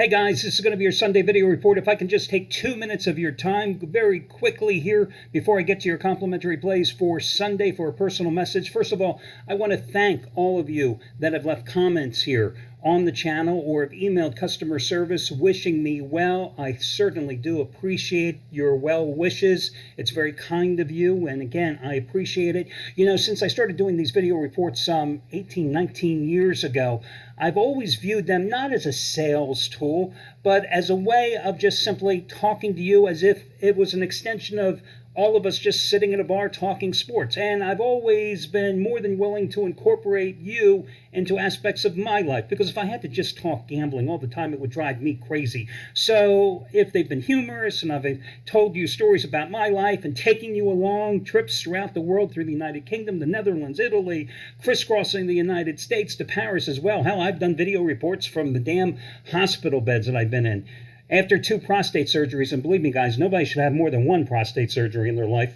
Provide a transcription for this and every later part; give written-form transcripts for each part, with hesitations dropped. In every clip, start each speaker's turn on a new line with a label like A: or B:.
A: Hey guys, this is going to be your Sunday video report. If I can just take 2 minutes of your time very quickly here before I get to your complimentary plays for Sunday for a personal message. First of all, I want to thank all of you that have left comments here on the channel or have emailed customer service wishing me well. I certainly do appreciate your well wishes. It's very kind of you, and again, I appreciate it. You know, since I started doing these video reports 18, 19 years ago, I've always viewed them not as a sales tool, but as a way of just simply talking to you as if it was an extension of all of us just sitting in a bar talking sports. And I've always been more than willing to incorporate you into aspects of my life, because if I had to just talk gambling all the time, it would drive me crazy. So if they've been humorous and I've told you stories about my life and taking you along trips throughout the world through the United Kingdom, the Netherlands, Italy, crisscrossing the United States to Paris as well. Hell, I've done video reports from the damn hospital beds that I've been in. After 2 prostate surgeries, and believe me, guys, nobody should have more than 1 prostate surgery in their life.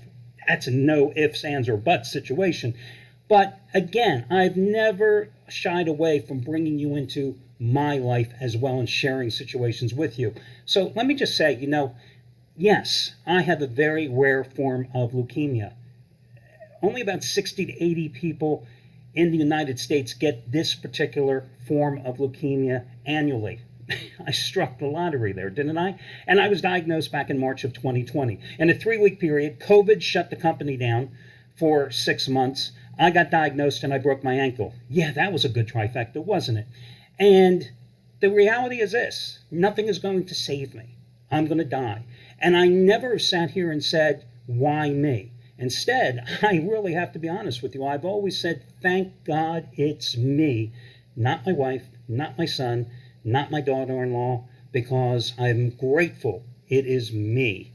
A: That's a no ifs, ands, or buts situation. But again, I've never shied away from bringing you into my life as well and sharing situations with you. So let me just say, you know, yes, I have a very rare form of leukemia. Only about 60 to 80 people in the United States get this particular form of leukemia annually. I struck the lottery there, didn't I? And I was diagnosed back in March of 2020. In a 3-week period, COVID shut the company down for 6 months. I got diagnosed and I broke my ankle. Yeah, that was a good trifecta, wasn't it? And the reality is this: nothing is going to save me. I'm going to die. And I never have sat here and said, why me? Instead, I really have to be honest with you. I've always said, thank God it's me, not my wife, not my son, not my daughter-in-law, because I'm grateful it is me,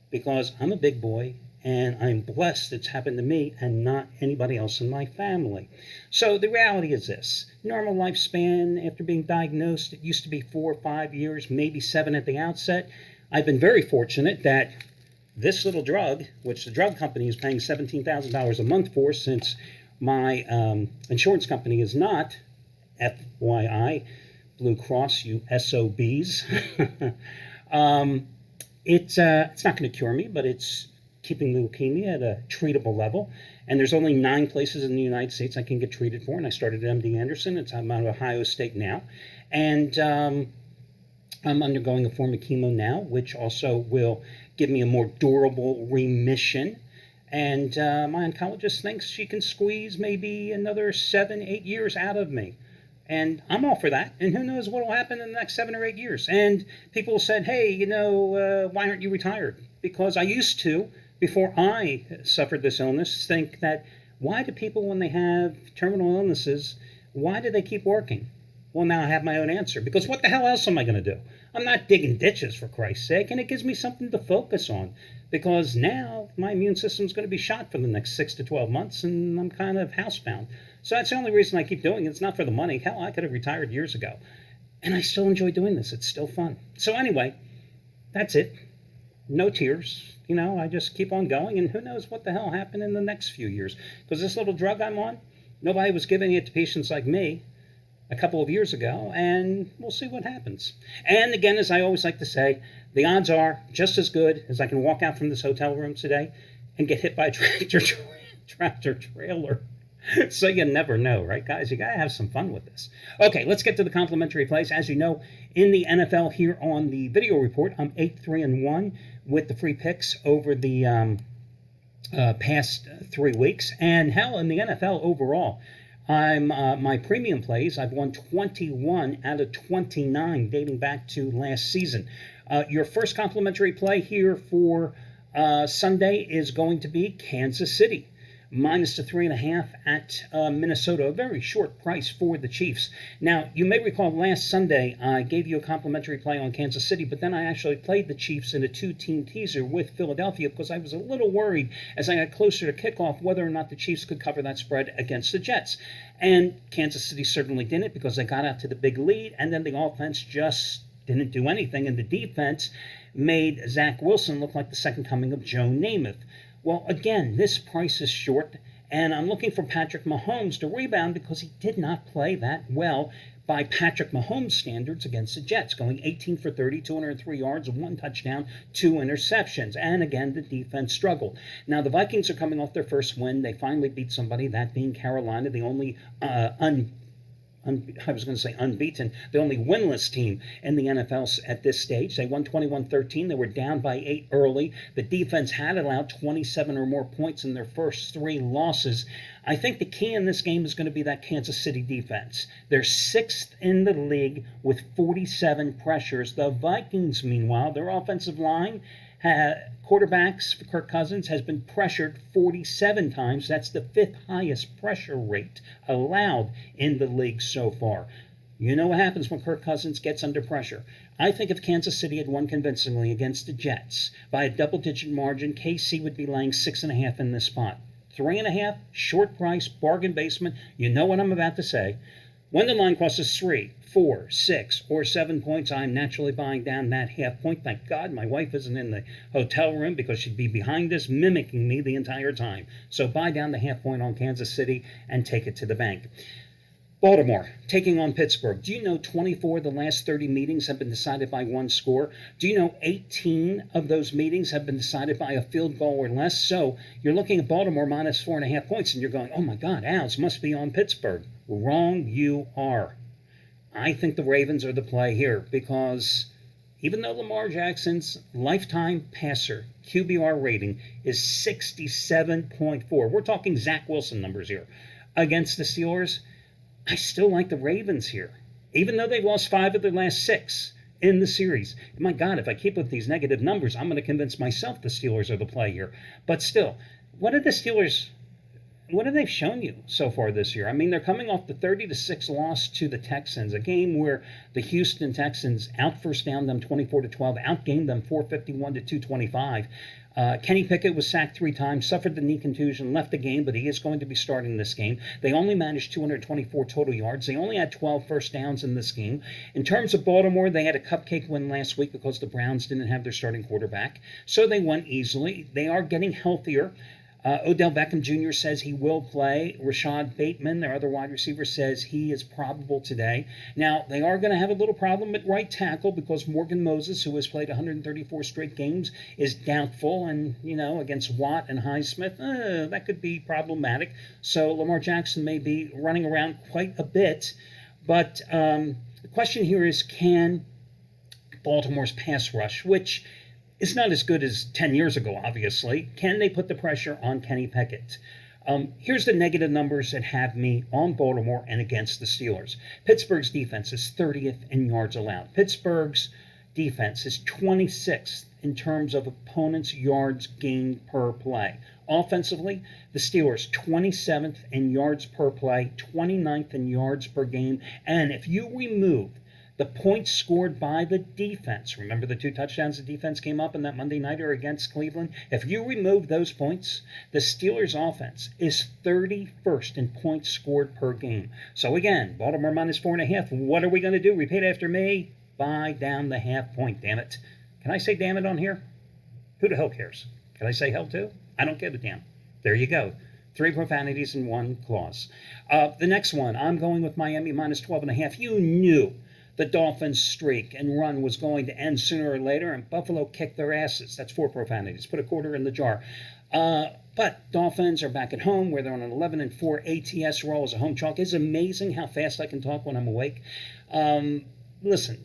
A: because I'm a big boy and I'm blessed it's happened to me and not anybody else in my family. So the reality is this: normal lifespan after being diagnosed, it used to be 4 or 5 years, maybe 7 at the outset. I've been very fortunate that this little drug, which the drug company is paying $17,000 a month for, since my insurance company is not, FYI, Blue Cross, you SOBs. It's not going to cure me, but it's keeping leukemia at a treatable level. And there's only 9 places in the United States I can get treated for, and I started at MD Anderson. I'm out of Ohio State now. And I'm undergoing a form of chemo now, which also will give me a more durable remission. And my oncologist thinks she can squeeze maybe another 7, 8 years out of me. And I'm all for that. And who knows what will happen in the next 7 or 8 years. And people said, hey, you know, why aren't you retired? Because I used to, before I suffered this illness, think that why do people, when they have terminal illnesses, why do they keep working? Well, now I have my own answer. Because what the hell else am I going to do? I'm not digging ditches, for Christ's sake. And it gives me something to focus on. Because now my immune system is going to be shot for the next 6 to 12 months. And I'm kind of housebound. So that's the only reason I keep doing it. It's not for the money. Hell, I could have retired years ago. And I still enjoy doing this. It's still fun. So anyway, that's it. No tears. You know, I just keep on going. And who knows what the hell happened in the next few years. Because this little drug I'm on, nobody was giving it to patients like me a couple of years ago. And we'll see what happens. And again, as I always like to say, the odds are just as good as I can walk out from this hotel room today and get hit by a tractor trailer. So you never know, right, guys? You got to have some fun with this. Okay, let's get to the complimentary plays. As you know, in the NFL here on the video report, I'm 8-3-1 with the free picks over the past 3 weeks. And hell, in the NFL overall, I'm my premium plays, I've won 21 out of 29 dating back to last season. Your first complimentary play here for Sunday is going to be Kansas City. Minus the 3.5 at Minnesota, a very short price for the Chiefs. Now, you may recall last Sunday I gave you a complimentary play on Kansas City, but then I actually played the Chiefs in a 2-team teaser with Philadelphia because I was a little worried as I got closer to kickoff whether or not the Chiefs could cover that spread against the Jets. And Kansas City certainly didn't, because they got out to the big lead, and then the offense just didn't do anything, and the defense made Zach Wilson look like the second coming of Joe Namath. Well, again, this price is short, and I'm looking for Patrick Mahomes to rebound because he did not play that well by Patrick Mahomes standards against the Jets, going 18 for 30, 203 yards, 1 touchdown, 2 interceptions. And again, the defense struggled. Now, the Vikings are coming off their first win. They finally beat somebody, that being Carolina, the only unbeaten, the only winless team in the NFL at this stage. They won 21-13. They were down by 8 early. The defense had allowed 27 or more points in their first 3 losses. I think the key in this game is going to be that Kansas City defense. They're 6th in the league with 47 pressures. The Vikings, meanwhile, their offensive line, quarterbacks for Kirk Cousins has been pressured 47 times. That's the 5th highest pressure rate allowed in the league so far. You know what happens when Kirk Cousins gets under pressure. I think if Kansas City had won convincingly against the Jets by a double-digit margin, KC would be laying 6.5 in this spot. 3.5, short price, bargain basement. You know what I'm about to say. When the line crosses 3, 4, 6, or 7 points, I'm naturally buying down that half point. Thank God my wife isn't in the hotel room because she'd be behind us mimicking me the entire time. So buy down the half point on Kansas City and take it to the bank. Baltimore taking on Pittsburgh. Do you know 24 of the last 30 meetings have been decided by 1 score? Do you know 18 of those meetings have been decided by a field goal or less? So you're looking at Baltimore minus 4.5 points and you're going, oh my God, Al's must be on Pittsburgh. Wrong, you are. I think the Ravens are the play here because even though Lamar Jackson's lifetime passer QBR rating is 67.4, we're talking Zach Wilson numbers here, against the Steelers, I still like the Ravens here, even though they've lost 5 of their last 6 in the series. My God, if I keep with these negative numbers, I'm going to convince myself the Steelers are the play here. But still, what have they shown you so far this year? I mean, they're coming off the 30-6 loss to the Texans, a game where the Houston Texans out-first-downed them 24-12, outgained them 451-225. Kenny Pickett was sacked 3 times, suffered the knee contusion, left the game, but he is going to be starting this game. They only managed 224 total yards. They only had 12 first downs in this game. In terms of Baltimore, they had a cupcake win last week because the Browns didn't have their starting quarterback, so they won easily. They are getting healthier. Odell Beckham Jr. says he will play. Rashad Bateman, their other wide receiver, says he is probable today. Now, they are going to have a little problem at right tackle because Morgan Moses, who has played 134 straight games, is doubtful. And, against Watt and Highsmith, that could be problematic. So Lamar Jackson may be running around quite a bit. But the question here is, can Baltimore's pass rush, which it's not as good as 10 years ago, obviously. Can they put the pressure on Kenny Pickett? Here's the negative numbers that have me on Baltimore and against the Steelers. Pittsburgh's defense is 30th in yards allowed. Pittsburgh's defense is 26th in terms of opponents' yards gained per play. Offensively, the Steelers 27th in yards per play, 29th in yards per game. And if you remove the points scored by the defense, remember the 2 touchdowns the defense came up in that Monday nighter against Cleveland? If you remove those points, the Steelers' offense is 31st in points scored per game. So again, Baltimore minus 4.5. What are we going to do? Repeat after me. Buy down the half point, damn it. Can I say damn it on here? Who the hell cares? Can I say hell too? I don't give a damn. There you go. 3 profanities in 1 clause. The next one, I'm going with Miami minus 12.5. You knew the Dolphins' streak and run was going to end sooner or later, and Buffalo kicked their asses. That's 4 profanities. Put a quarter in the jar. But Dolphins are back at home where they're on an 11-4 ATS roll as a home chalk. It's amazing how fast I can talk when I'm awake. Listen,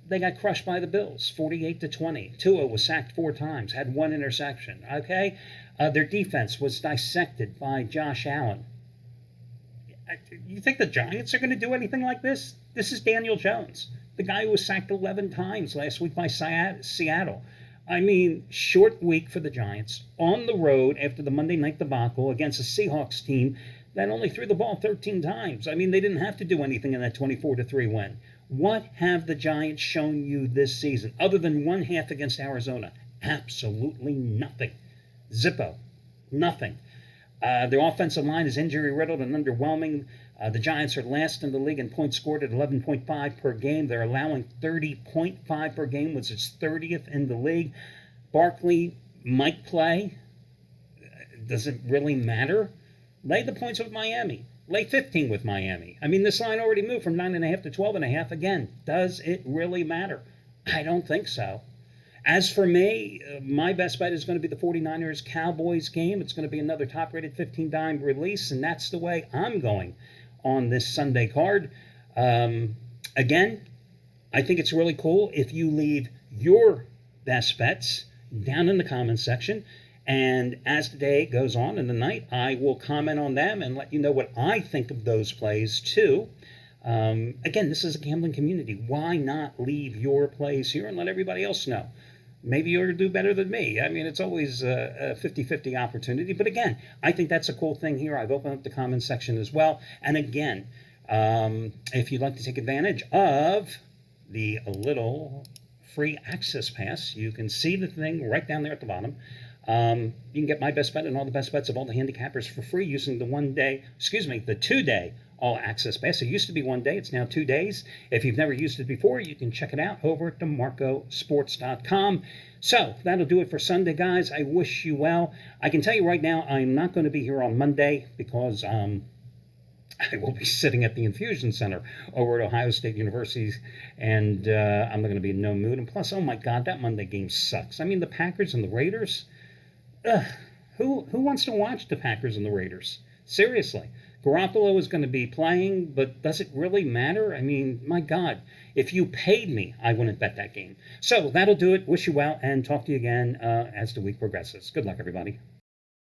A: they got crushed by the Bills, 48-20. Tua was sacked 4 times, had 1 interception. Okay? Their defense was dissected by Josh Allen. You think the Giants are going to do anything like this? This is Daniel Jones, the guy who was sacked 11 times last week by Seattle. I mean, short week for the Giants, on the road after the Monday night debacle against a Seahawks team that only threw the ball 13 times. I mean, they didn't have to do anything in that 24-3 win. What have the Giants shown you this season, other than 1/2 against Arizona? Absolutely nothing. Zippo. Nothing. Their offensive line is injury-riddled and underwhelming. The Giants are last in the league in points scored at 11.5 per game. They're allowing 30.5 per game, which is 30th in the league. Barkley might play. Does it really matter? Lay the points with Miami. Lay 15 with Miami. I mean, this line already moved from 9.5 to 12.5. Again, does it really matter? I don't think so. As for me, my best bet is going to be the 49ers Cowboys game. It's going to be another top-rated 15-dime release, and that's the way I'm going on this Sunday card. Again, I think it's really cool if you leave your best bets down in the comments section. And as the day goes on in the night, I will comment on them and let you know what I think of those plays too. Again, this is a gambling community. Why not leave your plays here and let everybody else know? Maybe you'll do better than me. I mean, it's always a 50-50 opportunity. But again, I think that's a cool thing here. I've opened up the comments section as well. And again, if you'd like to take advantage of the little free access pass, you can see the thing right down there at the bottom. You can get my best bet and all the best bets of all the handicappers for free using the 2-day all access pass. It used to be 1 day. It's now 2 days. If you've never used it before, you can check it out over at DeMarcosports.com. So that'll do it for Sunday, guys. I wish you well. I can tell you right now, I'm not going to be here on Monday because I will be sitting at the Infusion Center over at Ohio State University, and I'm not going to be in no mood. And plus, oh my God, that Monday game sucks. I mean, the Packers and the Raiders. Who wants to watch the Packers and the Raiders? Seriously. Garoppolo is going to be playing, but does it really matter? I mean, my God, if you paid me, I wouldn't bet that game. So that'll do it. Wish you well, and talk to you again as the week progresses. Good luck, everybody.